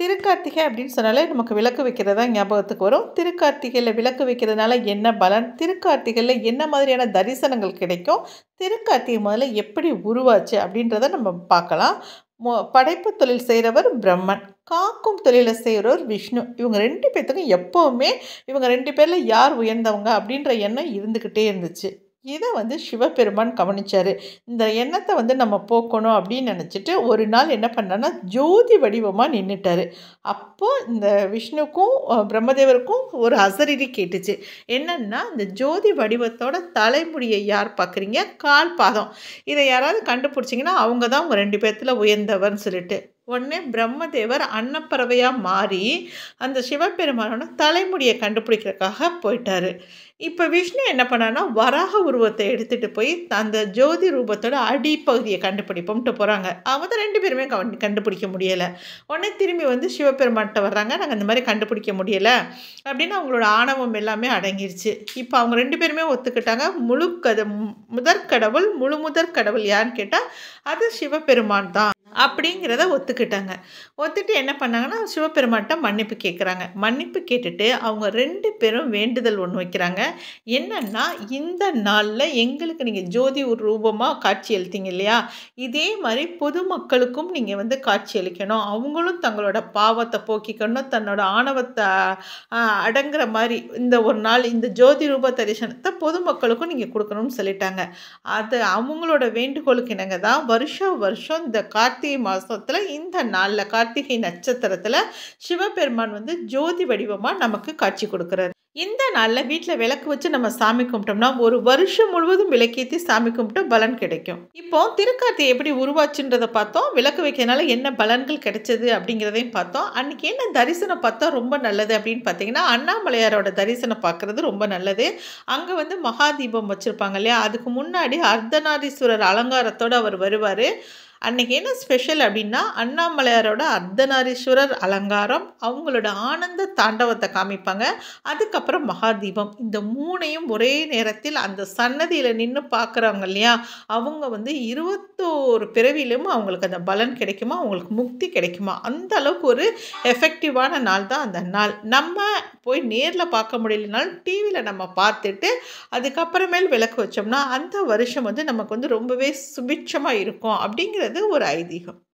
திருக்கார்த்திகை அப்படின்னு சொன்னாலே நமக்கு விளக்கு வைக்கிறது தான் ஞாபகத்துக்கு வரும். திருக்கார்த்திகையில விளக்கு வைக்கிறதுனால என்ன பலன்? திருக்கார்த்திகையில என்ன மாதிரியான தரிசனங்கள் கிடைக்கும்? திருக்கார்த்திகை முதல்ல எப்படி உருவாச்சு? அப்படின்றத நம்ம பார்க்கலாம். படைப்பு தொழில் செய்கிறவர் பிரம்மன். காக்கும் தொழிலை செய்கிறவர் விஷ்ணு. இவங்க 2 பேத்துக்கும் எப்பவுமே இவங்க 2 பேர்ல யார் உயர்ந்தவங்க அப்படின்ற எண்ணம் இருந்துக்கிட்டே இருந்துச்சு. இதை வந்து சிவபெருமான் கவனிச்சாரு. இந்த எண்ணத்தை வந்து நம்ம போக்கணும் அப்படின்னு நினச்சிட்டு ஒரு நாள் என்ன பண்ணாருன்னா, ஜோதி வடிவமாக நின்றுட்டாரு. அப்போ இந்த விஷ்ணுக்கும் பிரம்மதேவருக்கும் ஒரு அசரீரி கேட்டுச்சு. என்னன்னா, இந்த ஜோதி வடிவத்தோட தலைமுடியை யார் பார்க்குறீங்க? கால் பாதம். இதை யாராவது கண்டுபிடிச்சிங்கன்னா அவங்க தான் உங்கள் 2 பேர்த்துல உயர்ந்தவர்னு சொல்லிட்டு உடனே பிரம்மதேவர் அன்னப்பறவையாக மாறி அந்த சிவபெருமானோட தலைமுடியை கண்டுபிடிக்கிறதுக்காக போயிட்டாரு. இப்போ விஷ்ணு என்ன பண்ணான்னா, வராக உருவத்தை எடுத்துகிட்டு போய் அந்த ஜோதி ரூபத்தோட அடிப்பகுதியை கண்டுபிடிப்போம்ட்டு போகிறாங்க. அவங்க 2 பேருமே கண்டுபிடிக்க முடியலை. உடனே திரும்பி வந்து சிவபெருமான்கிட்ட வர்றாங்க, நாங்கள் இந்த மாதிரி கண்டுபிடிக்க முடியலை அப்படின்னு அவங்களோட ஆணவம் எல்லாமே அடங்கிருச்சு. இப்போ அவங்க 2 பேருமே ஒத்துக்கிட்டாங்க. முதற்கடவுள் முதற் கடவுள் யாருன்னு கேட்டால் அது சிவபெருமான் தான் அப்படிங்கிறத ஒத்துக்கிட்டாங்க. ஒத்துட்டு என்ன பண்ணாங்கன்னா, சிவபெருமான்கிட்ட மன்னிப்பு கேட்குறாங்க. மன்னிப்பு கேட்டுட்டு அவங்க 2 பேரும் வேண்டுதல் ஒன்று வைக்கிறாங்க. என்னன்னா, இந்த நாளில் எங்களுக்கு நீங்கள் ஜோதி ஒரு ரூபமாக காட்சி அளித்தீங்க இல்லையா, இதே மாதிரி பொதுமக்களுக்கும் நீங்கள் வந்து காட்சி அளிக்கணும். அவங்களும் தங்களோட பாவத்தை போக்கிக்கணும், தன்னோட ஆணவத்தை அடங்குற மாதிரி இந்த ஒரு நாள் இந்த ஜோதி ரூப தரிசனத்தை பொதுமக்களுக்கும் நீங்கள் கொடுக்கணும்னு சொல்லிட்டாங்க. அது அவங்களோட வேண்டுகோளுக்கு இணங்க தான் வருஷம் வருஷம் இந்த கார்த்திகை மாதத்தில் இந்த நாளில் கார்த்திகை நட்சத்திரத்தில் சிவபெருமான் வந்து ஜோதி வடிவமாக நமக்கு காட்சி கொடுக்குறாரு. இந்த நாளில் வீட்டில் விளக்கு வச்சு நம்ம சாமி கும்பிட்டோம்னா ஒரு வருஷம் முழுவதும் விளக்கேற்றி சாமி கும்பிட்டு பலன் கிடைக்கும். இப்போ திருக்கார்த்திகை எப்படி உருவாச்சுன்றதை பார்த்தோம். விளக்கு வைக்கிறதுனால என்ன பலன்கள் கிடைச்சது அப்படிங்கிறதையும் பார்த்தோம். அன்றைக்கி என்ன தரிசனம் பார்த்தா ரொம்ப நல்லது அப்படின்னு பார்த்தீங்கன்னா, அண்ணாமலையாரோட தரிசனம் பார்க்குறது ரொம்ப நல்லது. அங்கே வந்து மகாதீபம் வச்சுருப்பாங்க இல்லையா, அதுக்கு முன்னாடி அர்த்தநாரீஸ்வரர் அலங்காரத்தோடு அவர் வருவார். அன்றைக்கி என்ன ஸ்பெஷல் அப்படின்னா, அண்ணாமலையாரோட அர்த்தநாரீஸ்வரர் அலங்காரம், அவங்களோட ஆனந்த தாண்டவத்தை காமிப்பாங்க. அதுக்கப்புறம் மகாதீபம். இந்த 3ஐயும் ஒரே நேரத்தில் அந்த சன்னதியில் நின்று பார்க்குறாங்க இல்லையா, அவங்க வந்து 21 பிறவியிலும் அவங்களுக்கு அந்த பலன் கிடைக்குமா, அவங்களுக்கு முக்தி கிடைக்குமா, அந்த அளவுக்கு ஒரு எஃபெக்டிவான நாள் தான் அந்த நாள். நம்ம போய் நேரில் பார்க்க முடியலனாலும் டிவியில் நம்ம பார்த்துட்டு அதுக்கப்புறமேல் விளக்கு வச்சோம்னா அந்த வருஷம் வந்து நமக்கு வந்து ரொம்பவே சுபிட்சமாக இருக்கும் அப்படிங்கிறது ஒரு ஐதீகம்.